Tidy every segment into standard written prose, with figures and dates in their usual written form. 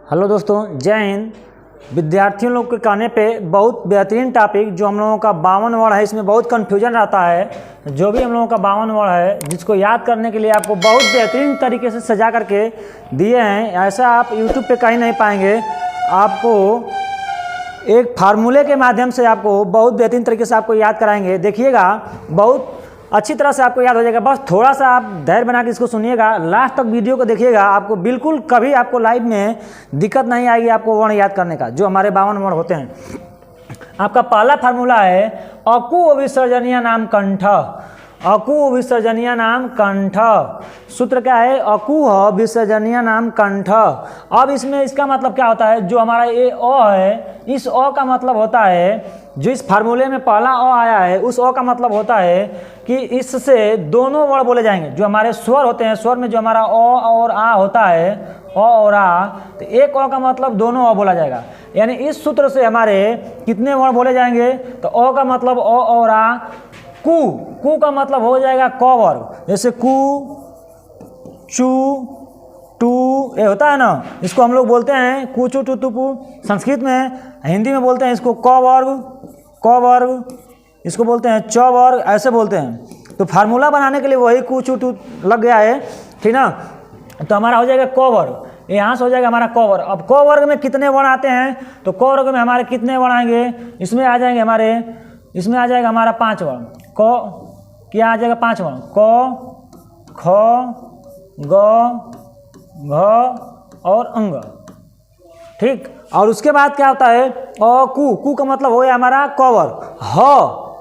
Hello दोस्तों, जय हिंद। विद्यार्थियों लोग के कहने पे बहुत बेहतरीन टॉपिक जो हम लोगों का 52 वर्ड है, इसमें बहुत कन्फ्यूजन रहता है। जो भी हम लोगों का 52 वर्ड है, जिसको याद करने के लिए आपको बहुत बेहतरीन तरीके से सजा करके दिए हैं, ऐसा आप यूट्यूब पे कहीं नहीं पाएंगे। आपको एक फार्मूले के माध्यम से आपको बहुत बेहतरीन तरीके से आपको याद कराएंगे। देखिएगा, बहुत अच्छी तरह से आपको याद हो जाएगा। बस थोड़ा सा आप धैर्य बना के इसको सुनिएगा, लास्ट तक वीडियो को देखिएगा। आपको बिल्कुल कभी आपको लाइफ में दिक्कत नहीं आएगी आपको वर्ण याद करने का, जो हमारे 52 वर्ण होते हैं। आपका पहला फार्मूला है अकु अविसर्जनीय नाम कंठ। अकु विसर्जनीय नाम कंठ। सूत्र क्या है? अकु विसर्जनीय नाम कंठ। अब इसमें इसका मतलब क्या होता है? जो हमारा ये अ है, इस अ का मतलब होता है, जो इस फार्मूले में पहला अ आया है, उस अ का मतलब होता है कि इससे दोनों वर्ण बोले जाएंगे। जो हमारे स्वर होते हैं, स्वर में जो हमारा अ और आ होता है, अ और आ, तो एक अ का मतलब दोनों अ बोला जाएगा। यानी इस सूत्र से हमारे कितने वर्ण बोले जाएंगे? तो अ का मतलब अ और आ। कु का मतलब हो जाएगा क वर्ग। जैसे कु, चू, टू, ये होता है ना, इसको हम लोग बोलते हैं कु चू टू टू। संस्कृत में, हिंदी में बोलते हैं इसको क वर्ग, इसको बोलते हैं च वर्ग, ऐसे बोलते हैं। तो फार्मूला बनाने के लिए वही कु चू टू लग गया है, ठीक ना। तो हमारा हो जाएगा क वर्ग, यहाँ से हो जाएगा हमारा क वर्ग। अब क वर्ग में कितने वर्ण आते हैं? तो क वर्ग में हमारे कितने वर्ण आएंगे? इसमें आ जाएंगे हमारा 5 वर्ण। क क्या आ जाएगा? 5 वर्ण। क, ख, ग, घ और अंग, ठीक। और उसके बाद क्या होता है? कु का मतलब हो गया हमारा क वर्ग। ह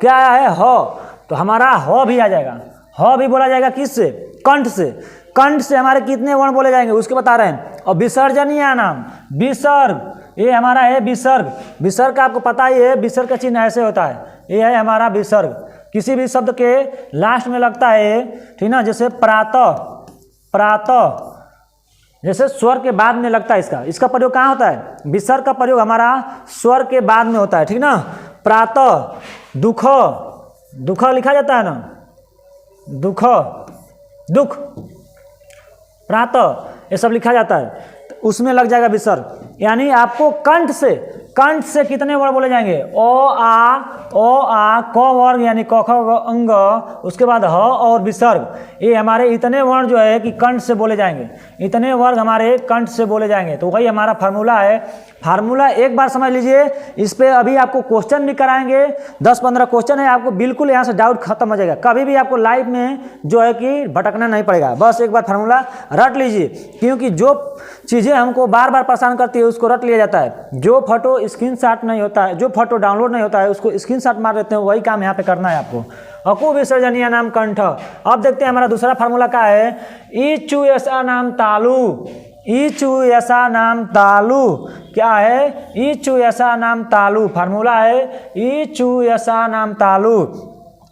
क्या आया है? ह, तो हमारा ह भी आ जाएगा। ह भी बोला जाएगा किससे? कंठ से। कंठ से हमारे कितने वर्ण बोले जाएंगे उसके बता रहे हैं। और विसर्जनीय नाम, विसर्ग, ये हमारा है विसर्ग। विसर्ग का आपको पता ही है, विसर्ग का चिन्ह ऐसे होता है, ये है हमारा विसर्ग। किसी भी शब्द के लास्ट में लगता है, ठीक ना। जैसे प्रातः, जैसे स्वर के बाद में लगता है। इसका प्रयोग कहाँ होता है? विसर्ग का प्रयोग हमारा स्वर के बाद में होता है, ठीक ना। प्रातः, दुख लिखा जाता है ना, दुख, प्रातः, ये सब लिखा जाता है, तो उसमें लग जाएगा विसर्ग। यानी आपको कंठ से कितने वर्ण बोले जाएंगे? ओ आ, क वर्ग यानी क ख ग अंग, उसके बाद ह और विसर्ग। ये हमारे इतने वर्ण जो है कि कंठ से बोले जाएंगे, इतने वर्ग हमारे कंठ से बोले जाएंगे। तो वही हमारा फार्मूला है। फार्मूला एक बार समझ लीजिए। इस पे अभी आपको क्वेश्चन भी कराएंगे, 10-15 क्वेश्चन है। आपको बिल्कुल यहाँ से डाउट खत्म हो जाएगा। कभी भी आपको लाइफ में जो है कि भटकना नहीं पड़ेगा। बस एक बार फार्मूला रट लीजिए, क्योंकि जो चीज़ें हमको बार बार परेशान करती है उसको रट लिया जाता है। जो फोटो स्क्रीनशॉट नहीं होता है, जो फोटो डाउनलोड नहीं होता है, उसको स्क्रीनशॉट मार देते हैं। वही काम यहाँ पे करना है आपको। अकु विसर्जनीय नाम कंठ। अब देखते हैं हमारा दूसरा फार्मूला क्या है। ईचु ऐसा नाम तालु। ईचु ऐसा नाम तालु क्या है? ईचु ऐसा नाम तालु फार्मूला है। ईचु ऐसा नाम तालु।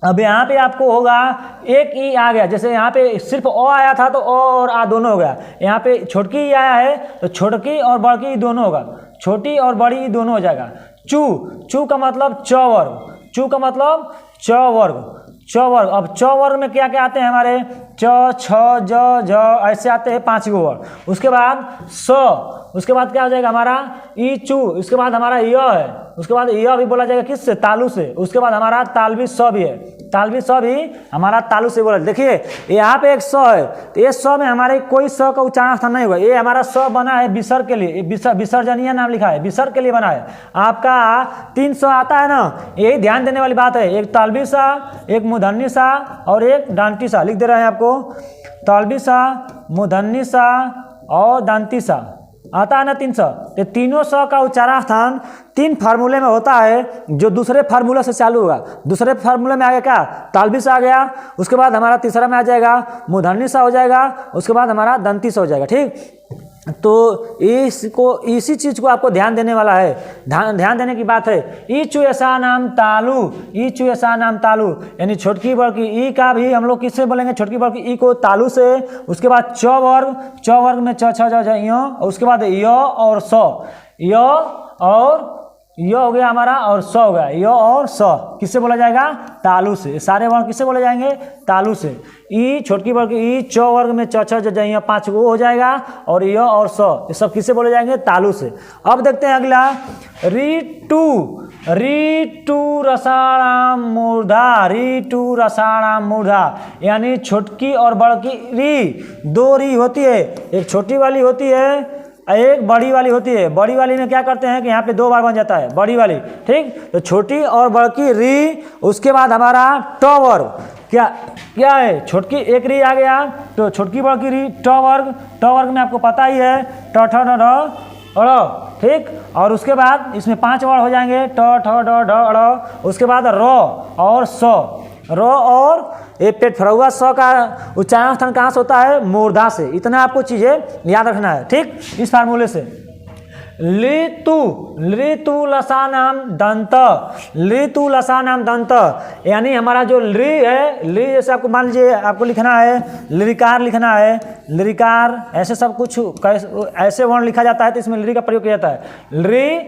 अब यहाँ पे आपको होगा एक ई आ गया। जैसे यहाँ पे सिर्फ अ आया था तो अ और आ दोनों हो गया। यहाँ पे छोटकी ई आया है तो छोटकी और बड़की ई दोनों होगा, छोटी और बड़ी ई दोनों हो जाएगा। चू का मतलब च वर्ग। चू का मतलब च वर्ग। अब च वर्ग में क्या क्या आते हैं हमारे? च, छ, ज, झ, ऐसे आते हैं 5 गो वर्ग। उसके बाद स, उसके बाद क्या हो जाएगा हमारा? ई चू। उसके बाद हमारा य है। उसके बाद यह भी बोला जाएगा किससे? तालु से। उसके बाद हमारा तालवी स भी है। तालवी स भी हमारा तालु से बोला। देखिए यहाँ पे एक स है, तो ये स में हमारे कोई स का उच्चारण स्थान नहीं हुआ। ये हमारा स बना है विसर्ग के लिए, विसर्जनीय नाम लिखा है, विसर्ग के लिए बना है। आपका 3 स आता है ना, यही ध्यान देने वाली बात है। एक तालवी सा, एक मूर्धन्य सा और एक दांती सा लिख दे रहे हैं आपको। तालवी सा, मूर्धन्य सा और दांती सा आता है ना 3 स। तो तीनों स का उच्चारण स्थान 3 फार्मूले में होता है, जो दूसरे फार्मूला से चालू होगा। दूसरे फार्मूले में आ गया क्या? तालवी सा आ गया। उसके बाद हमारा तीसरा में आ जाएगा मूर्धन्य सा हो जाएगा। उसके बाद हमारा दंती सा हो जाएगा, ठीक। तो इसी चीज को आपको ध्यान देने वाला है, ध्यान देने की बात है। ईचु ऐसा नाम तालु, ईचु ऐसा नाम तालु, यानी छोटकी बड़की ई का भी हम लोग किससे बोलेंगे? छोटकी बड़की ई को तालु से। उसके बाद च वर्ग में च, छ, ज, झ, य। उसके बाद य और स, य और य हो गया हमारा और स हो गया, य और स किससे बोला जाएगा? तालु से। सारे वर्ण किससे बोले जाएंगे? तालु से। ई छोटकी वर्ग ई च वर्ग में च छ ज यहाँ 5 गो हो जाएगा और य और स ये सब किससे बोले जाएंगे? तालु से। अब देखते हैं अगला ऋतु रसाणाम मूर्धा, ऋतु रसाणाम मूर्धा यानी छोटकी और बड़की री, दो री होती है, एक छोटी वाली होती है एक बड़ी वाली होती है। बड़ी वाली में क्या करते हैं कि यहाँ पे 2 बार बन जाता है बड़ी वाली, ठीक। तो छोटी और बड़की री, उसके बाद हमारा ट वर्ग क्या है? छोटकी एक री आ गया तो छोटकी बड़की री ट वर्ग में आपको पता ही है ट ठ ड ढ़, ठीक। और उसके बाद इसमें 5 वर्ण हो जाएंगे ट ठ ड ढ ढ़। उसके बाद र और स, रो और ये पेट फरा हुआ स का उच्चारण स्थान कहाँ से होता है? मूर्धा से। इतना आपको चीजें याद रखना है, ठीक। इस फार्मूले से ऋतु लसानाम दंत, ऋतु लसानाम दंत यानी हमारा जो लृ है, लृ जैसे आपको मान लीजिए आपको लिखना है लृकार लिखना है, लृकार ऐसे सब कुछ ऐसे वर्ण लिखा जाता है तो इसमें लृ का प्रयोग किया जाता है। लृ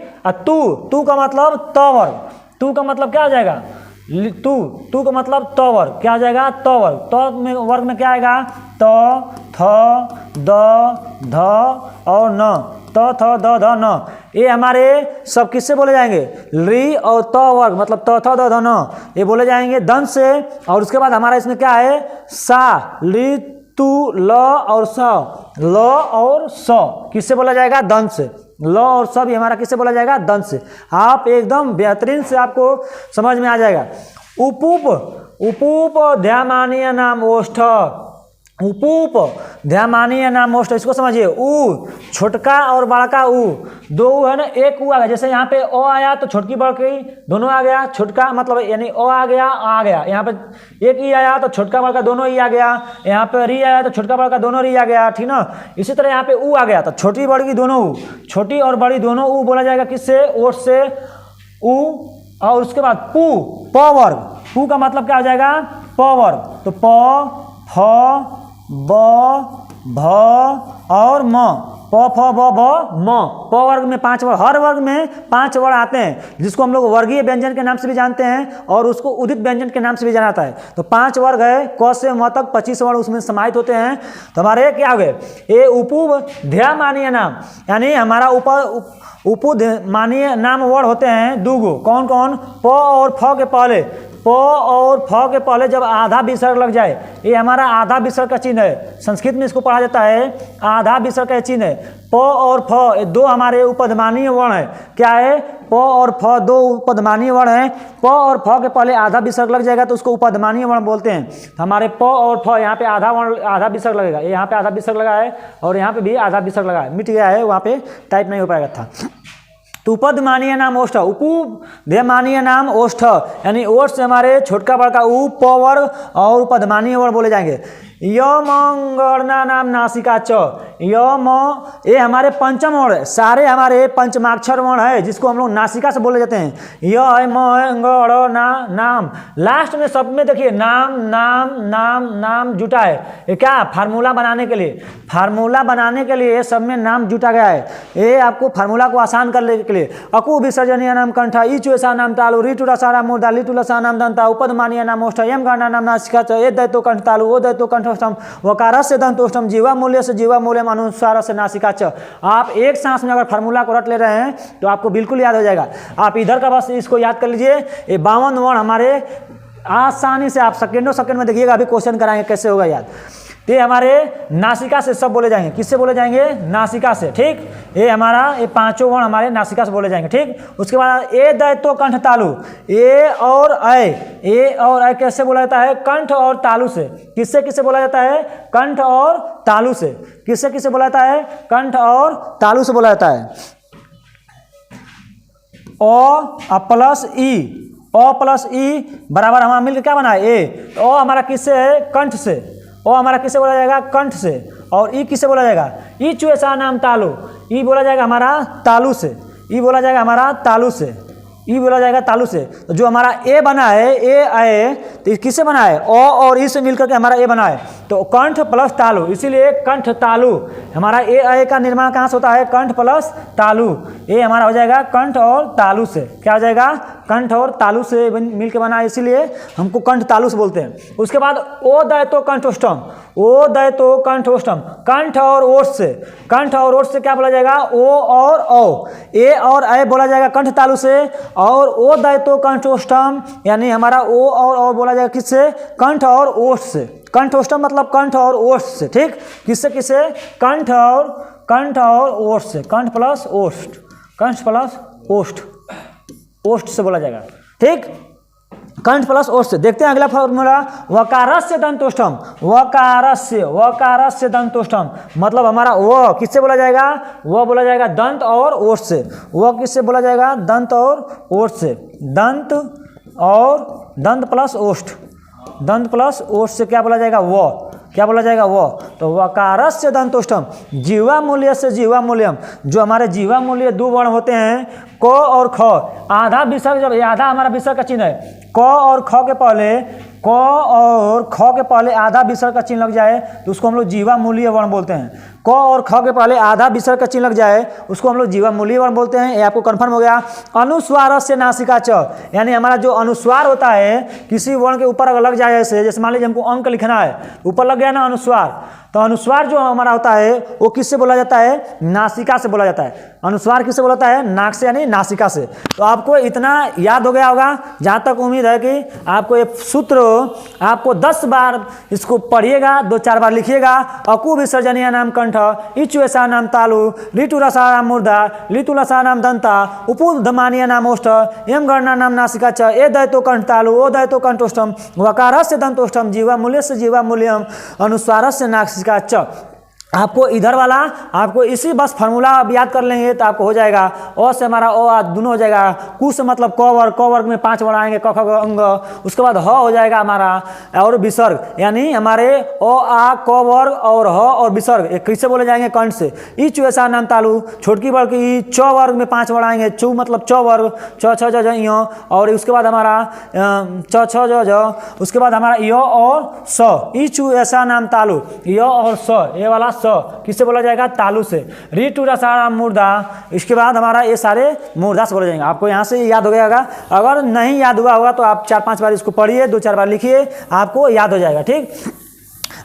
तू का मतलब त वर्ग, तू का मतलब क्या हो जाएगा? तू का मतलब त वर्ग, क्या हो जाएगा? त वर्ग। त में वर्ग में क्या आएगा? त थ द ध और न, त थ द ध न। ये हमारे सब किससे बोले जाएंगे? री और त वर्ग मतलब त थ द ध न, ये बोले जाएंगे दंत से। और उसके बाद हमारा इसमें क्या है? सा, ली तू ल और स, ल और स किससे बोला जाएगा? दंत से। ल और स भी हमारा किससे बोला जाएगा? दंत से। आप एकदम बेहतरीन से आपको समझ में आ जाएगा। उपूप ध्यामानीय नाम ओष्ठ, उपूप ध्यामानीय नाम ओष्ठ, इसको समझिए। उ छोटका और बड़का उ, दो उ है ना, एक उ आ गया। जैसे यहाँ पे ओ आया तो छोटकी बड़की दोनों आ गया, छोटका मतलब यानी ओ आ गया। यहाँ पे एक ई आया तो छोटका बड़का दोनों ई आ गया, यहाँ पे री आया तो छोटका बड़का दोनों री आ गया, ठीक ना। इसी तरह यहाँ पे उ आ गया तो छोटी बड़की दोनों उ, छोटी और बड़ी दोनों उ बोला जाएगा किससे? ओठ से उ। और उसके बाद प वर्ग, पू का मतलब क्या हो जाएगा? प वर्ग। तो प फ ब भ और म, प फ ब भ म। प वर्ग में 5 वर्ण, हर वर्ग में 5 वर्ण आते हैं जिसको हम लोग वर्गीय व्यंजन के नाम से भी जानते हैं और उसको उदित व्यंजन के नाम से भी जाना जाता है। तो 5 वर्ग है, क से म तक 25 वर्ण उसमें समाहित होते हैं। तो हमारे क्या हो गए? ये उपध्यामानीय नाम यानी हमारा उपध्यामानीय नाम वर्ण होते हैं 2 गो। कौन कौन? प और फ के पहले, प और फ के पहले जब आधा विसर्ग लग जाए, ये हमारा आधा विसर्ग का चिन्ह है। संस्कृत में इसको पढ़ा जाता है आधा विसर्ग का चिन्ह है। प और फ ये 2 हमारे उपध्मानीय वर्ण है। क्या है? प और फ 2 उपध्मानीय वर्ण है। प और फ के पहले आधा विसर्ग लग जाएगा तो उसको उपध्मानीय वर्ण बोलते हैं। हमारे प और फ यहाँ पे आधा विसर्ग लगेगा, यहाँ पे आधा विसर्ग लगा है और यहाँ पे भी आधा विसर्ग लगा है, मिट गया है, वहाँ पे टाइप नहीं हो पाएगा था। तो उपध्मानीय नाम ओष्ठ, उपध्मानीय नाम ओष्ठ यानी ओष्ठ से हमारे छोटका बड़का उ, प वर्ग और उपध्मानीय वर्ण बोले जाएंगे। यम गणना नाम नासिका च, यम ये हमारे पंचम वर्ण है, सारे हमारे पंचमाक्षर वर्ण है जिसको हम लोग नासिका से बोले जाते हैं। य है, म है, ग ड़ ना नाम, लास्ट में सब में देखिए नाम नाम नाम नाम जुटा है। ये क्या? फार्मूला बनाने के लिए, फार्मूला बनाने के लिए सब में नाम जुटा गया है। ये आपको फार्मूला को आसान करने के लिए। अकु विसर्जनीय नाम कंठा, इचु ऐसा नाम तालु, ऋतु रसा नाम मूर्धा, लिटु लसा नाम दंता, उपध्मानीय नाम ओष्ठ, यम गणना नाम नासिका च, ए दैतो कंठ तालु, ओ दैतो कंठ वकार से दंतोष्टम, जीवा मूल्य से जीवा मूल्य अनुसार से नासिका च। आप एक सांस में अगर फार्मूला को रट ले रहे हैं तो आपको बिल्कुल याद हो जाएगा। आप इधर का बस इसको याद कर लीजिए। ये 52 वर्ण हमारे आसानी से, आप सेकंड में देखिएगा, अभी क्वेश्चन कराएंगे कैसे होगा याद। ये हमारे नासिका से सब बोले जाएंगे। किससे बोले जाएंगे? नासिका से, ठीक। ये हमारा ये 5 वर्ण हमारे नासिका से बोले जाएंगे, ठीक। उसके बाद ए दैतो कंठ तालु, ए और ऐ कैसे बोला जाता है? कंठ और तालु से। किससे किससे बोला जाता है? कंठ और तालु से। किससे किससे बोला जाता है? कंठ और तालु से बोला जाता है। ओ प्लस ई, ओ प्लस ई बराबर हमारा मिलकर क्या बना है? ए। ओ हमारा किससे है? कंठ से। ओ हमारा किससे बोला जाएगा? कंठ से। और ई किससे बोला जाएगा? ई चुएसा नाम तालु, ई बोला जाएगा हमारा तालु से, ई बोला जाएगा हमारा तालु से, ई बोला जाएगा तालु से। तो जो हमारा ए बना है, ए आए तो किससे बना है? ओ और ई से मिलकर के हमारा ए बना है। तो कंठ प्लस तालु, इसीलिए कंठ तालु। हमारा ए का निर्माण कहाँ से होता है? कंठ प्लस तालु। ये हमारा हो जाएगा कंठ और तालु से। क्या हो जाएगा? कंठ और तालु से मिल के बना, इसीलिए हमको कंठ तालु से बोलते हैं। उसके बाद ओ दयतो कंठोष्टम, ओ दयतो कंठोष्टम, कंठ और ओष्ठ से। कंठ और ओष्ठ से क्या बोला जाएगा? ओ और औ, ए और ऐ बोला जाएगा कंठ तालु से। और ओ दयतो कंठोष्टम यानी हमारा ओ और औ बोला जाएगा किससे? कंठ और ओष्ठ से। कंठोष्टम मतलब कंठ और ओष्ठ से, ठीक। किससे किससे? कंठ और ओष्ठ से। कंठ प्लस ओष्ठ, कंठ प्लस ओष्ठ, ओष्ठ से बोला जाएगा, ठीक। कंठ प्लस ओष्ठ से। देखते हैं अगला फॉर्मूला, वकारस्य दंतोष्ठम, वकारस्य दंतोष्ठम मतलब हमारा वो किससे बोला जाएगा? वो बोला जाएगा दंत और ओष्ठ से। वो किससे बोला जाएगा? दंत और ओष्ठ से। दंत और दंत प्लस ओष्ठ, दंत प्लस ओष्ठ से क्या बोला जाएगा? वो। क्या बोला जाएगा? वो। तो वकारस्य दंतोष्ठम, जीवा मूल्य से जीवा मूल्यम, जो हमारे जीवा मूल्य दो वर्ण होते हैं क और ख, आधा विसर्ग, जब आधा हमारा विसर्ग का चिन्ह है, क और ख के पहले, क और ख के पहले आधा विसर्ग का चिन्ह लग जाए तो उसको हम लोग जीवा मूल्य वर्ण बोलते हैं। क और ख के पहले आधा विसर्ग का चिन्ह लग जाए उसको हम लोग जीवा मूल्य वर्ण बोलते हैं। ये आपको कंफर्म हो गया। अनुस्वार से नासिका च, यानी हमारा जो अनुस्वार होता है किसी वर्ण के ऊपर अगर लग जाए, जैसे मान लीजिए हमको अंक लिखना है, ऊपर लग गया ना अनुस्वार, तो अनुस्वार जो हमारा होता है वो किससे बोला जाता है? नासिका से बोला जाता है। अनुस्वार किससे बोला जाता है? नाक से यानी नासिका से। तो आपको इतना याद हो गया होगा, जहाँ तक उम्मीद है कि आपको ये सूत्र आपको 10 बार इसको पढ़िएगा, 2-4 बार लिखिएगा। अकु विसर्जनीय नाम कंठ, इचु ऐसा नाम तालु, ऋतु रसा नाम मूर्धा, ऋतु रसा नाम दंता, उपुधमानीय नाम ओष्ठ, एम गणना नाम नासिका च, ए दयतो कंठ तालु, ओ दयतो कंठोष्ठम, वकारस्य दंतोष्ठम, जीवा मूल्य से जीवा मूल्यम, अनुस्वारस्य नासिका च। आपको इधर वाला आपको इसी बस फार्मूला आप याद कर लेंगे तो आपको हो जाएगा। अ से हमारा अ दोनों हो जाएगा, कु से मतलब क वर्ग में 5 वर्ण आएंगे, क ख ग अंग, उसके बाद ह हो जाएगा हमारा और विसर्ग, यानी हमारे अ आ क वर्ग और ह और विसर्ग एक किससे बोले जाएंगे? कंठ से। ई चु ऐसा नाम तालु, छोटकी वर्ग की च वर्ग में 5 वर्ण आएंगे, चु मतलब च वर्ग, च छ ज य, और उसके बाद हमारा च छ ज, उसके बाद हमारा य और स, ई चु ऐसा नाम तालु, य और स, ये वाला किससे बोला जाएगा? तालु से। ऋतु रसा मूर्धा, इसके बाद हमारा ये सारे मूर्धा से बोले जाएंगे। आपको यहाँ से याद हो गया। अगर नहीं याद हुआ होगा तो आप 4-5 बार इसको पढ़िए, 2-4 बार लिखिए, आपको याद हो जाएगा, ठीक।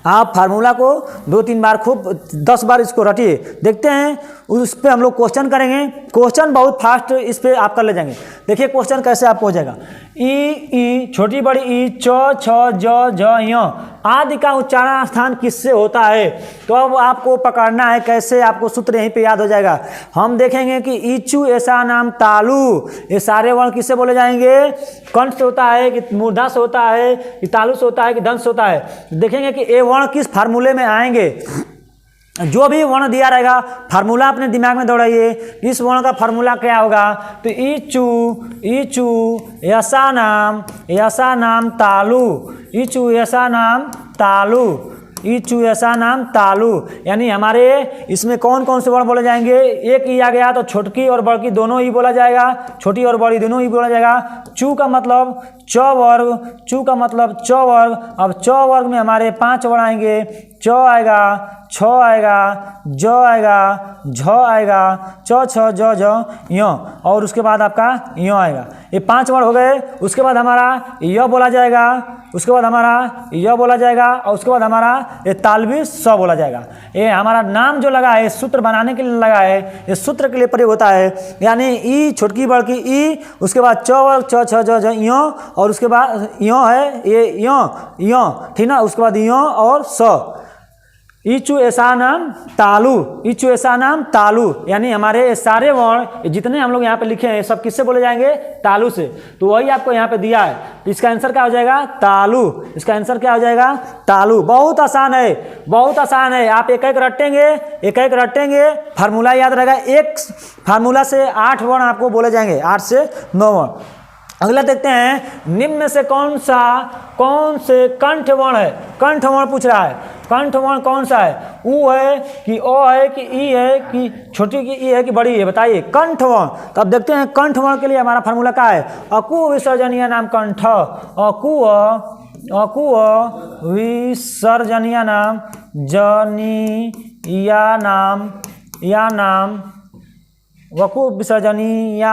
आप फार्मूला को 2-3 बार खूब 10 बार इसको रटिए। देखते हैं उस पर हम लोग क्वेश्चन करेंगे। क्वेश्चन बहुत फास्ट इस पर आप कर ले जाएंगे। देखिए क्वेश्चन कैसे आपको हो जाएगा। ई छोटी बड़ी ई, च छ ज झ य आदि का उच्चारण स्थान किससे होता है? तो अब आपको पकड़ना है कैसे, आपको सूत्र यहीं पे याद हो जाएगा। हम देखेंगे कि इचु ऐसा नाम तालु, ये सारे वर्ण किससे बोले जाएंगे? कंठ से होता है कि मूर्धा से होता है कि तालु से होता है कि दंत से होता है। देखेंगे कि ये वर्ण किस फार्मूले में आएंगे। जो भी वर्ण दिया रहेगा फार्मूला अपने दिमाग में दौड़ाइए, इस वर्ण का फार्मूला क्या होगा? तो इचु ऐसा नाम तालु, इचु ऐसा नाम तालु, इचु ऐसा नाम तालु, यानी हमारे इसमें कौन कौन से वर्ण बोले जाएंगे? एक ई आ गया तो छोटकी और बड़की दोनों ही बोला जाएगा, छोटी और बड़ी दोनों ही बोला जाएगा। चू का मतलब च वर्ग, चू का मतलब च वर्ग। अब च वर्ग में हमारे 5 वर्ण आएंगे, च आएगा, छ आएगा, ज आएगा, झ आएगा, च छ ज झ य, और उसके बाद आपका य आएगा। ये 5 वर्ण हो गए। उसके बाद हमारा य बोला जाएगा, उसके बाद हमारा य बोला जाएगा, और उसके बाद हमारा ये तालवी स बोला जाएगा। ये हमारा नाम जो लगा है सूत्र बनाने के लिए लगा है, ये सूत्र के लिए प्रयोग होता है। यानी ई छोटकी बड़की ई, उसके बाद च वर्ग छ छ ज झ य, और उसके बाद य है ये य, ठीक ना। उसके बाद य और स, इचु ऐसा नाम तालु, इचु ऐसा नाम तालु, यानी हमारे सारे वर्ण जितने हम लोग यहाँ पे लिखे हैं सब किससे बोले जाएंगे? तालु से। तो वही आपको यहाँ पे दिया है, इसका आंसर क्या हो जाएगा? तालु। इसका आंसर क्या हो जाएगा? तालु। बहुत आसान है, बहुत आसान है। आप एक एक रटेंगे, फार्मूला याद रहेगा। एक फार्मूला से 8 वर्ण आपको बोले जाएंगे, 8 से 9 वर्ण। अगला देखते हैं, निम्न में से कौन से कंठ वर्ण है? कंठ वर्ण पूछ रहा है। कंठ वर्ण कौन सा है? ऊ है कि ओ है कि ई है कि छोटी की ई है कि बड़ी है? बताइए कंठ वर्ण। तो अब देखते हैं कंठ वर्ण के लिए हमारा फार्मूला क्या है? अकु विसर्जनीय नाम कंठ, अकु अकु विसर्जनीय नाम जनिया नाम या नाम वकु विसर्जनीय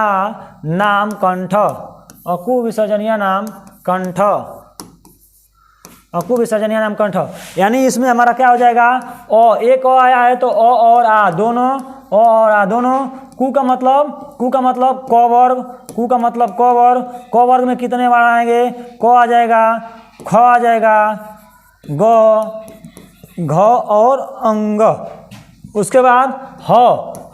नाम कंठ अकु विसर्जनीय नाम कंठ अकु विसर्जनीय नाम कंठ। यानी इसमें हमारा क्या हो जाएगा एक आया है तो और आ दोनों और आ दोनों। कु का मतलब क वर्ग कु का मतलब क वर्ग में कितने बार आएंगे क आ जाएगा ख आ जाएगा घ और अंग। उसके बाद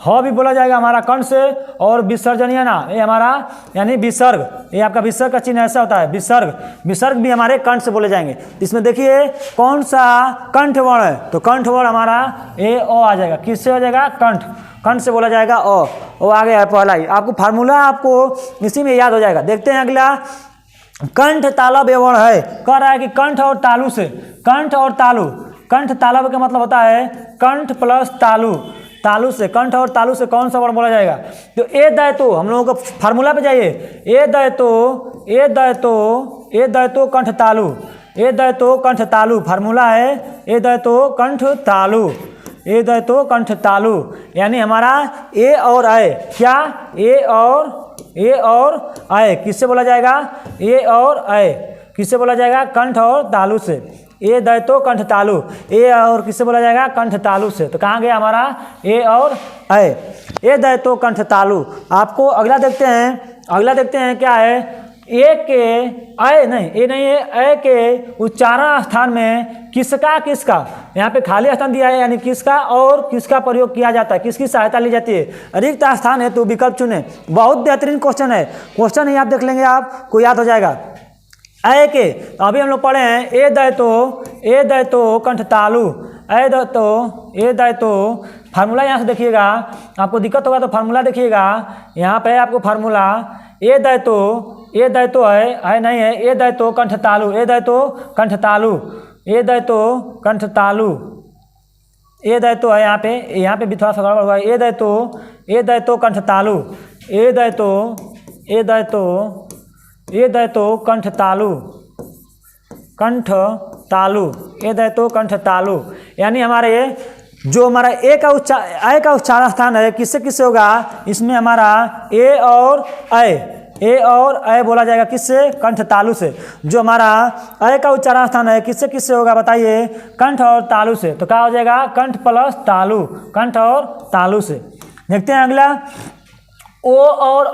ह भी बोला जाएगा हमारा कंठ से और विसर्जनीय ना ये हमारा यानी विसर्ग ये आपका विसर्ग का चिन्ह ऐसा होता है विसर्ग भी हमारे कंठ से बोले जाएंगे। इसमें देखिए कौन सा कंठ वर्ण है तो कंठ वर्ण हमारा ए ओ आ जाएगा। किससे हो जाएगा कंठ से बोला जाएगा ओ आ गया है पहला ही। आपको फार्मूला आपको इसी में याद हो जाएगा। देखते हैं अगला कंठ तालब ये वर्ण है कह रहा है कि कंठ और तालु से कंठ तालब का मतलब होता है कंठ प्लस तालु से कंठ और तालु से कौन सा वर्ण बोला जाएगा तो ए दायतो। हम लोगों को फार्मूला पे जाइए ए दायतो कंठ तालु फार्मूला है ए दायतो कंठ तालु यानी हमारा ए और आए क्या ए और आए किससे बोला जाएगा ए और आए किससे बोला जाएगा कंठ और तालु से। ए दैतो कंठ तालु ए और किससे बोला जाएगा कंठ तालु से। तो कहाँ गया हमारा ए और ए दैतो कंठ तालु। आपको अगला देखते हैं क्या है ए के ए नहीं है ए के उच्चारण स्थान में किसका यहाँ पे खाली स्थान दिया है यानी किसका और किसका प्रयोग किया जाता है किसकी सहायता ली जाती है। रिक्त स्थान है तो विकल्प चुने। बहुत बेहतरीन क्वेश्चन है क्वेश्चन ही आप देख लेंगे आपको याद हो जाएगा। ए के अभी हम लोग पढ़े हैं ए दैतो कंठ तालु ए दैतो फार्मूला यहाँ से देखिएगा आपको दिक्कत होगा तो फार्मूला देखिएगा यहाँ पे आपको फार्मूला ए दैतो है नहीं है ए दैतो कंठ तालु ए दैतो कंठ तालु है यहाँ पे भी थोड़ा सा गड़बड़ हुआ है ए दैतो कंठ तालु ए दैतो कंठ तालु यानी हमारे जो हमारा ए का उच्चारण स्थान है किससे होगा इसमें हमारा ए और ए बोला जाएगा किससे कंठ तालु से। जो हमारा ए का उच्चारण स्थान है किससे होगा बताइए कंठ और तालु से। तो क्या हो जाएगा कंठ प्लस तालु कंठ और तालु से। देखते हैं अगला ओ और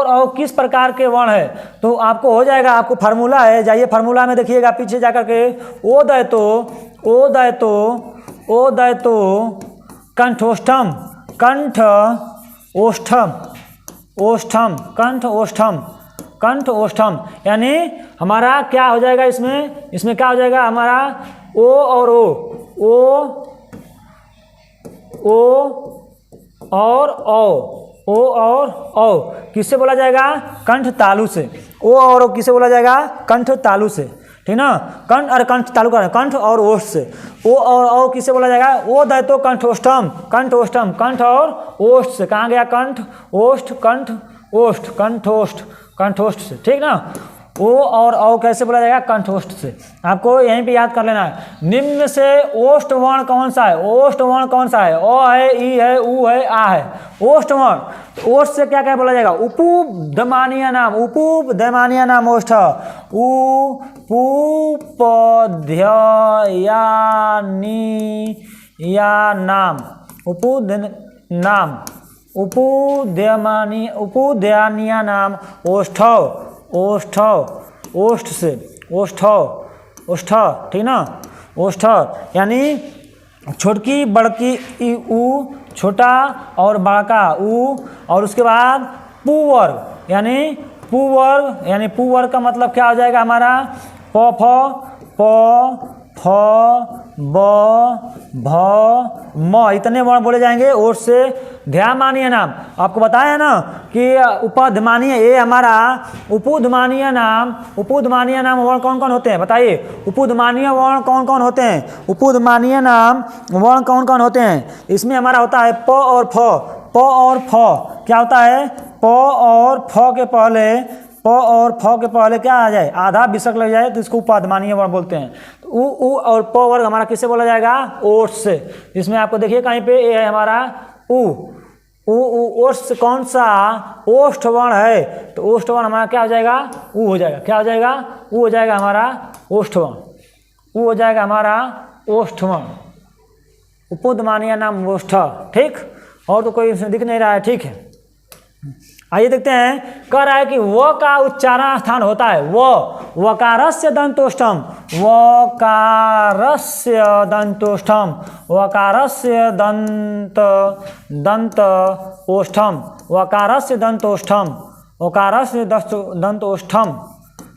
औ किस प्रकार के वर्ण है तो आपको हो जाएगा। आपको फार्मूला है जाइए फार्मूला में देखिएगा पीछे जाकर के ओ दैतो कंठोष्ठम कंठ ओष्ठम यानी हमारा क्या हो जाएगा इसमें क्या हो जाएगा हमारा ओ और ओ किससे बोला जाएगा कंठ तालु से। ओ और किससे बोला जाएगा कंठ तालु से ठीक ना कंठ तालु का कंठ और ओष्ठ से। ओ और किससे बोला जाएगा ओ दैतो कंठोष्ठम कंठ और ओष्ठ से। कहाँ गया कंठ कंठोष्ठ से ठीक ना। ओ और औ कैसे बोला जाएगा कंठोष्ठ से। आपको यहीं पे याद कर लेना है। निम्न से ओष्ठ वर्ण कौन सा है ओ है ई है उ है आ है ओष्ठ वर्ण। ओष्ठ से क्या क्या बोला जाएगा उपधमानीय नाम ओष्ठ उपुदयानीय नाम ओष्ठ से ओष्ठ ठीक ना। ओष्ठ यानी छोटकी बड़की उ छोटा और बड़का उ और उसके बाद पुवर्ग यानी पुवर्ग का मतलब क्या हो जाएगा हमारा फ ब भ म इतने वर्ण बोले जाएंगे। ओष्ठ से ध्यामानीय नाम आपको बताया ना कि उपधमानीय ये हमारा उपधमानीय नाम वर्ण कौन कौन होते हैं बताइए। उपधमानीय वर्ण कौन कौन होते हैं उपधमानीय नाम वर्ण कौन कौन होते हैं। इसमें हमारा होता है प और फ क्या होता है प और फ के पहले प और फ के पहले क्या आ जाए, आधा विसर्ग लग जाए तो इसको उपध्मानीय वर्ण बोलते हैं। तो उ और प वर्ग हमारा किससे बोला जाएगा, ओष्ठ से। इसमें आपको देखिए कहीं पे ये है हमारा उ ओष्ठ कौन सा ओष्ठ वर्ण है, तो ओष्ठ वर्ण हमारा क्या हो जाएगा, उ हो जाएगा। क्या हो जाएगा, उ हो जाएगा हमारा ओष्ठ वर्ण, उ हो जाएगा हमारा ओष्ठ वर्ण, उपध्मानीय नाम ओष्ठ। ठीक, और तो कोई इसमें दिख नहीं रहा है। ठीक है, आइए देखते हैं। कह रहा है कि व का उच्चारण स्थान होता है वकारस्य दंतोष्ठम, वकारस्य दंतोष्ठम, वकारस्य दंत ओष्ठम, वकारस्य दंतोष्ठम, वकारस्य दंतोष्ठम।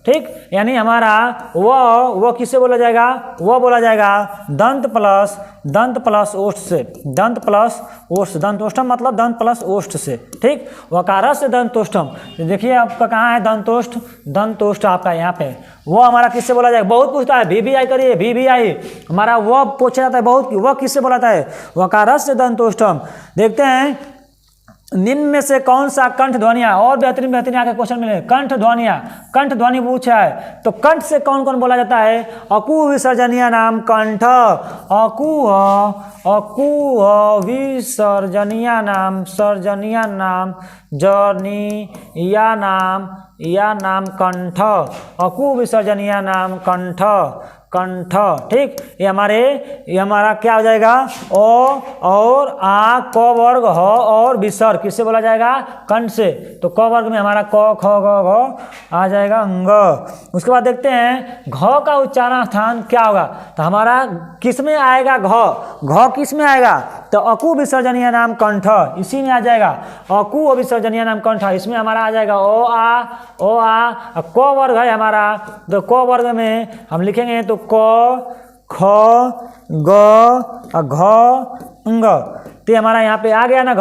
ठीक, यानी हमारा वो किससे बोला जाएगा, वो बोला जाएगा दंत प्लस ओष्ठ से, दंत प्लस ओष्ठ, दंतोष्ठम मतलब दंत प्लस ओष्ठ से। ठीक, वकार से दंतोष्ठम। देखिए आपका कहाँ है दंतोष्ठ, दंतोष्ठ आपका यहाँ पे। वो हमारा किससे बोला जाएगा, बहुत पूछता है, VVI करिए, VVI हमारा वो पूछा जाता है बहुत, वो किससे बोला जाता है, वकार से दंतोष्ठम। देखते हैं निम्न में से कौन सा कंठ ध्वनिया, और बेहतरीन आके क्वेश्चन मिले, कंठ ध्वनिया, कंठ ध्वनि पूछा है तो कंठ से कौन कौन बोला जाता है, अकु विसर्जनीय नाम कंठ, अकु विसर्जनीय नाम, सर्जनीय नाम, जनिया नाम कंठ, अकु विसर्जनीय नाम कंठ, कंठ। ठीक, ये हमारा क्या हो जाएगा, ओ और आ, क वर्ग, ह और विसर्ग किससे बोला जाएगा, कंठ से। तो क वर्ग में हमारा क ख ग घ आ जाएगा अंग। उसके बाद देखते हैं घ का उच्चारण स्थान क्या होगा, तो हमारा किस में आएगा, घ किस में आएगा, तो अकु विसर्जनीय नाम कंठ, इसी में आ जाएगा, अकु विसर्जनीय नाम कंठ, इसमें हमारा आ जाएगा ओ आ। क वर्ग है हमारा, तो क वर्ग में हम लिखेंगे तो क ख ग घ अंग। तो हमारा यहाँ पे आ गया ना घ।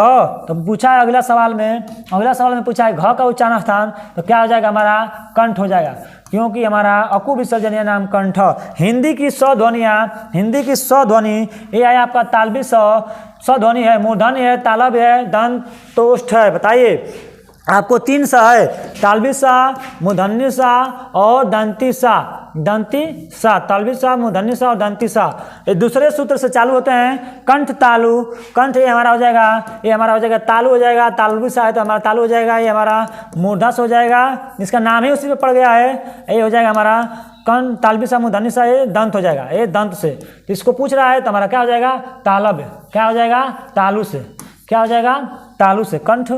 तो पूछा है अगला सवाल में पूछा है घ का उच्चारण स्थान, तो क्या हो जाएगा हमारा, कंठ हो जाएगा, क्योंकि हमारा अकु विसर्जनीय नाम कंठ। हिंदी की स ध्वनि ये है आपका तालबी स ध्वनि है, मूर्धन्य है, तालब है, दंतोष्ठ है। बताइए आपको 3 सा है, तालबी सा, मूर्धन्य सा और दंती सा, तालबी सा, मूर्धन्य सा और दंती सा। ये दूसरे सूत्र से चालू होते हैं। कंठ तालु, कंठ ये हमारा हो जाएगा तालु हो जाएगा, तालबी सा है तो हमारा तालु हो जाएगा, ये हमारा मूर्धस हो जाएगा, इसका नाम ही उसी में पड़ गया है, ये हो जाएगा हमारा कंठ, तालबी सा, मूर्धन्य सा, ये दंत हो जाएगा, ये दंत से। तो इसको पूछ रहा है तो हमारा क्या हो जाएगा, तालब, क्या हो जाएगा, तालु से, क्या हो जाएगा, तालु से, कंठ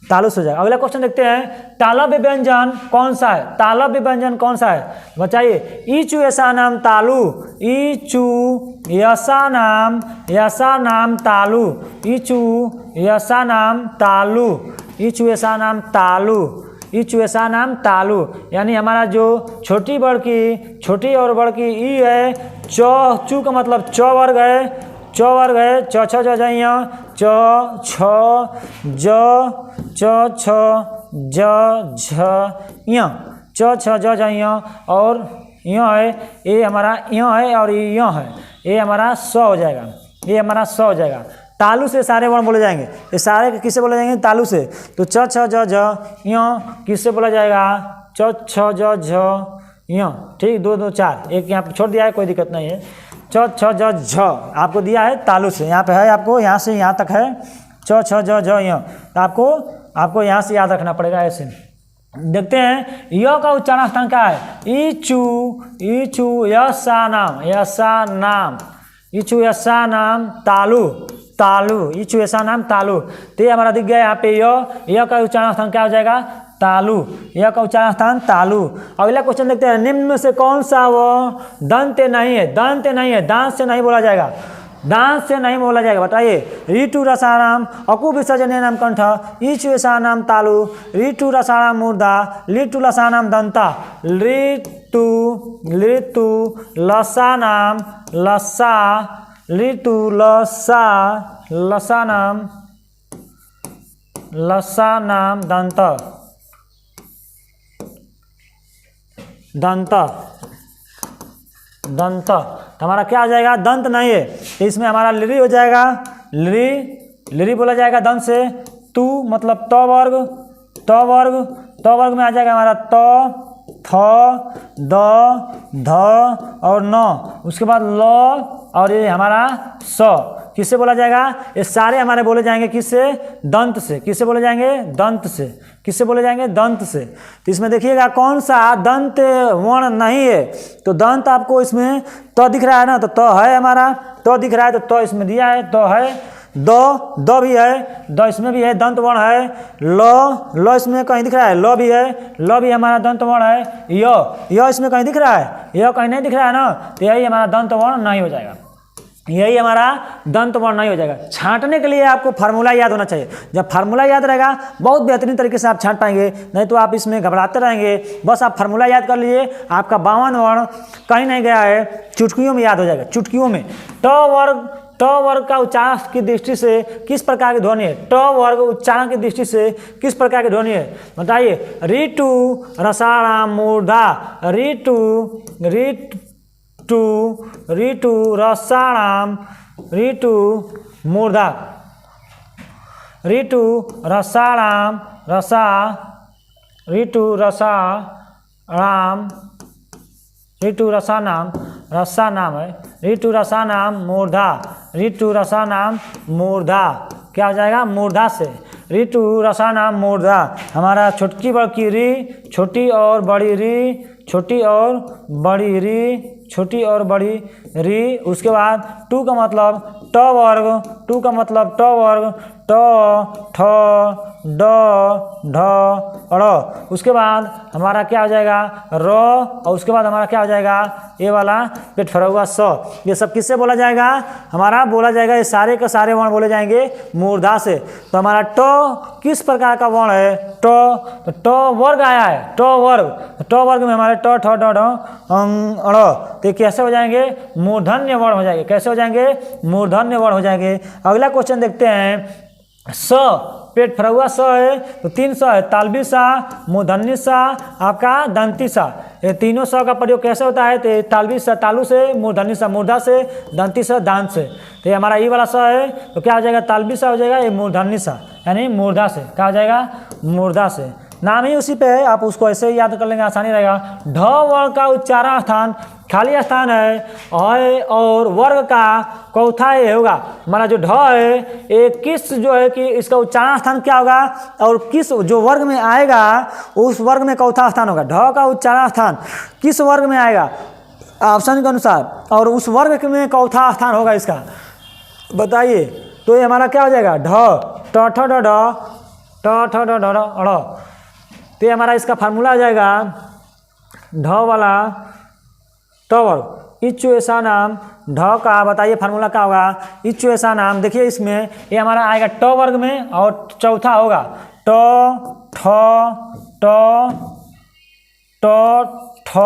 तालु से हो जाएगा। अगला क्वेश्चन देखते हैं, तालव्य व्यंजन कौन सा है, तालव्य व्यंजन कौन सा है, बताइए। ईचु यसा नाम तालु, ईचु यसा नाम तालु, ईचु यसा नाम तालु, ईचु यसा नाम तालु, ईचु यसा नाम तालु। यानी हमारा जो छोटी और बड़ की ई है, चू का मतलब च वर्ग है, च वर्ग है, च छ ज ज च छ ज च छ ज झ य, च छ ज ज य और य है, ये हमारा य है और य है, ये हमारा स हो जाएगा, ये हमारा स हो जाएगा। तालु से सारे वर्ण बोले जाएंगे, ये सारे किससे बोले जाएंगे, तालु से। तो च छ ज झ य किससे बोला जाएगा, च छ ज झ य। ठीक, 2 2 4, एक यहाँ पे छोड़ दिया है, कोई दिक्कत नहीं है। च छ ज झ आपको दिया है तालु से, यहाँ पे है आपको, यहाँ से यहाँ तक है च छ ज झ य, तो आपको यहाँ से याद रखना पड़ेगा ऐसे। देखते हैं य का उच्चारण स्थान क्या है, ईचु यसा नाम, ईचु यसा नाम तालु, ईचु यसा नाम तालु। तो ये हमारा दिख गया यहाँ पे य का उच्चारण स्थान क्या हो जाएगा, तालु, य का उच्चारण स्थान तालु। अगला क्वेश्चन देखते हैं, निम्न में से कौन सा वो दंत नहीं है, दांत से नहीं बोला जाएगा, दांत से नहीं बोला जाएगा। बताइए। ऋतु रसानाम अकु विसर्जनीय नाम कंठ, ईचु यसानाम तालु, ऋतु रसानाम मूर्धा, ऋतु लसानाम दंता, ऋतु लसानाम लसा, ऋतु लसानाम दंत। तो हमारा क्या आ जाएगा, दंत नहीं है, तो इसमें हमारा लिरी हो जाएगा, लिरी बोला जाएगा दंत से। तू मतलब त वर्ग, त वर्ग में आ जाएगा हमारा त, थ, द, ध और न, उसके बाद ल और ये हमारा स। किससे बोला जाएगा? ये सारे हमारे बोले जाएंगे किससे? दंत से। किससे बोले जाएंगे? दंत से। किससे बोले जाएंगे? दंत से। तो इसमें देखिएगा कौन सा दंत वर्ण नहीं है, तो दंत आपको इसमें त दिख रहा है ना, तो त है हमारा, त दिख रहा है तो त इसमें दिया है, त है। द भी है, द इसमें भी है, दंत वर्ण है। ल इसमें कहीं दिख रहा है, ल भी है, ल भी हमारा दंत वर्ण है। य इसमें कहीं दिख रहा है, य कहीं नहीं दिख रहा है ना, तो यही हमारा दंत वर्ण नहीं हो जाएगा, यही हमारा दंत वर्ण नहीं हो जाएगा। छांटने के लिए आपको फार्मूला याद होना चाहिए। जब फार्मूला याद रहेगा बहुत बेहतरीन तरीके से आप छांट पाएंगे, नहीं तो आप इसमें घबराते रहेंगे। बस आप फार्मूला याद कर लीजिए, आपका 52 वर्ण कहीं नहीं गया है, चुटकियों में याद हो जाएगा, चुटकियों में। ट वर्ग का उच्चारण की दृष्टि से किस प्रकार की ध्वनि है? ट वर्ग उच्चारण की दृष्टि से किस प्रकार की ध्वनि है बताइए? ऋतु रसाणाम मूर्धा, ऋतु रसाणाम, ऋतु मूर्धा, ऋतु रसाणाम रसा, ऋतु रसाणाम, ऋतु रसानाम, रसानाम है, ऋतु रसानाम मूर्धा, ऋतु रसानाम मूर्धा। क्या हो जाएगा? मूर्धा से। ऋतु रसानाम मूर्धा, हमारा छोटकी बड़ी री, छोटी और बड़ी री, छोटी और बड़ी री, छोटी और बड़ी री। उसके बाद टू का मतलब ट वर्ग, टू का मतलब ट वर्ग, ट, ठ, ड, ढ, ड़। उसके बाद हमारा क्या हो जाएगा? र, और उसके बाद हमारा क्या हो जाएगा? ये वाला पेट फरा हुआ स। ये सब किससे बोला जाएगा? हमारा बोला जाएगा, ये सारे के सारे वर्ण बोले जाएंगे मूर्धा से। तो हमारा ट किस प्रकार का वर्ण है? ट, तो ट वर्ग आया है, ट वर्ग। ट वर्ग में हमारे ट, ठ, ड, ढ, ङ, ड़, तो कैसे हो जाएंगे? मूर्धन्य वर्ण हो जाएंगे। कैसे हो जाएंगे? मूर्धन्य वर्ण हो जाएंगे। अगला क्वेश्चन देखते हैं। स, पेट फरा हुआ स है, तो 3 स है, तालबी सा, मूर्धन्य सा, आपका दंती सा। ये तीनों स का प्रयोग कैसे होता है? तो तालबी सा तालु से, मूर्धन्य सा मूर्धा से, दंती सा दांत से। तो ये हमारा ई वाला स है, तो क्या हो जाएगा? तालबी सा हो जाएगा, ये मूर्धन्य सा यानी मूर्धा से। क्या हो जाएगा? मूर्धा से। नाम ही उसी पे है, आप उसको ऐसे ही याद कर लेंगे, आसानी रहेगा। ढ वर्ग का उच्चारण स्थान खाली स्थान है और वर्ग का चौथा ये होगा। हमारा जो ढ है ये किस जो है कि इसका उच्चारण स्थान क्या होगा और किस जो वर्ग में आएगा उस वर्ग में चौथा स्थान होगा। ढ का उच्चारण स्थान किस वर्ग में आएगा ऑप्शन के अनुसार, और उस वर्ग में चौथा स्थान होगा इसका, बताइए। तो ये हमारा क्या हो जाएगा? ढ, ट, ठ, ड, ढ, ट, ठ, ड, ढ, ड़। तो ये हमारा इसका फार्मूला आ जाएगा ढ वाला ट वर्ग, इच्छु ऐसा नाम ढ का, बताइए फार्मूला क्या होगा? इच्छु ऐसा नाम, देखिए इसमें ये हमारा आएगा ट वर्ग में और चौथा होगा ट, ठ, ट, ठ,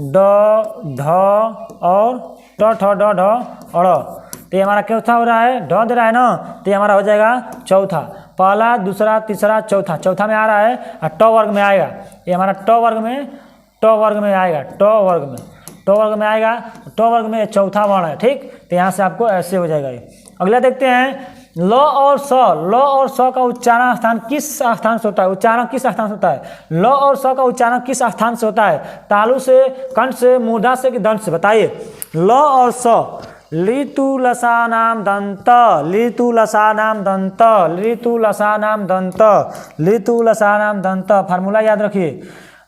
ड, ढ और ट, ठ, ड, ढ, ड़। तो ये हमारा चौथा हो रहा है, ढ दे रहा है ना, तो ये हमारा हो जाएगा चौथा। पहला, दूसरा, तीसरा, चौथा, चौथा में आ रहा है और ट वर्ग में आएगा। ये हमारा ट वर्ग में आएगा, ट वर्ग में आएगा, ट वर्ग में चौथा वर्ण है, ठीक। तो यहाँ से आपको ऐसे हो जाएगा ये। अगला देखते हैं ल और स का उच्चारण स्थान किस स्थान से होता है? उच्चारण किस स्थान से होता है? ल और स का उच्चारण किस स्थान से होता है? तालु से, कंठ से, मूर्धा से कि दंत से? बताइए। ल और स, लितु लसानाम दंत, लितु लसानाम दंत, लितु लसानाम दंत, लितु लसानाम दंत। फार्मूला याद रखिए।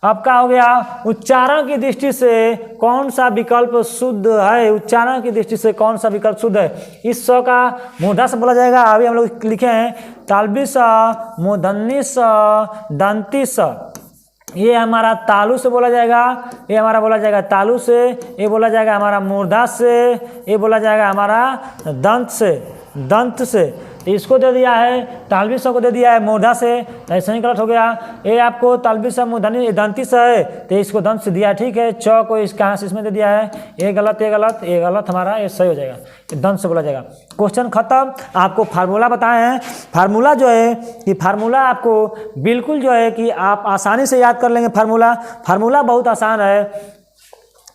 अब क्या हो गया? उच्चारण की दृष्टि से कौन सा विकल्प शुद्ध है? उच्चारण की दृष्टि से कौन सा विकल्प शुद्ध है? इस स का मूर्धा से बोला जाएगा। अभी हम लोग लिखे हैं तालबी स, मूर्धन्य स, दंती स। ये हमारा तालु से बोला जाएगा, ये हमारा बोला जाएगा तालु से, ये बोला जाएगा हमारा मूर्धा से, ये बोला जाएगा हमारा दंत से। तो इसको दे दिया है तालबी स को दे दिया है मूर्धा से, ऐसा ही गलत हो गया। ये आपको तालबी स मूर्धन्य दंती स है, तो इसको दंत से दिया, ठीक है। च को इसका इसमें दे दिया है, ये गलत, ये गलत, ये गलत, हमारा ये सही हो जाएगा, ये दंत से बोला जाएगा। क्वेश्चन खत्म। आपको फार्मूला बताए हैं। फार्मूला जो है कि फार्मूला आपको बिल्कुल जो है कि आप आसानी से याद कर लेंगे। फार्मूला बहुत आसान है।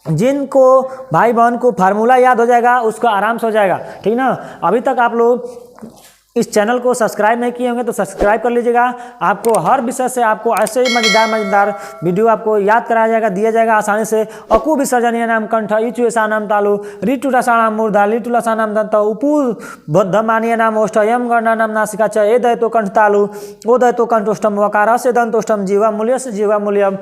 जिनको भाई बहन को फार्मूला याद हो जाएगा उसको आराम से हो जाएगा, ठीक ना। अभी तक आप लोग इस चैनल को सब्सक्राइब नहीं किए होंगे तो सब्सक्राइब कर लीजिएगा। आपको हर विषय से आपको ऐसे ही मजेदार वीडियो आपको याद कराया जाएगा, दिया जाएगा आसानी से। अकु विसर्जनीय नाम कंठ इचु ऐसा नाम तालु ऋतु रसाणाम मूर्धा लिटु लसानाम दंत उपू बद्धमानीय नाम ओष्ठ यम गणना नाम नासिका च ए दयतो कंठ तालु ओ दयतो कंठोष्टम वकार से दंतोष्टम जीवा मूल्यम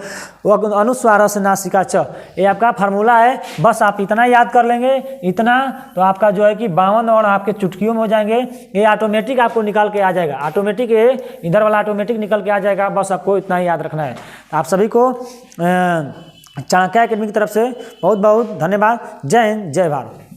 अनुस्वार से नासिका च। ये आपका फार्मूला है, बस आप इतना याद कर लेंगे, इतना तो आपका जो है कि 52 और आपके चुटकियों में हो जाएंगे। ये ऑटोमेटिक आपको निकाल के आ जाएगा, ऑटोमेटिक ये इधर वाला ऑटोमेटिक निकल के आ जाएगा। बस आपको इतना ही याद रखना है। आप सभी को चाणक्य एकेडमी की तरफ से बहुत बहुत धन्यवाद। जय हिंद, जय भारत।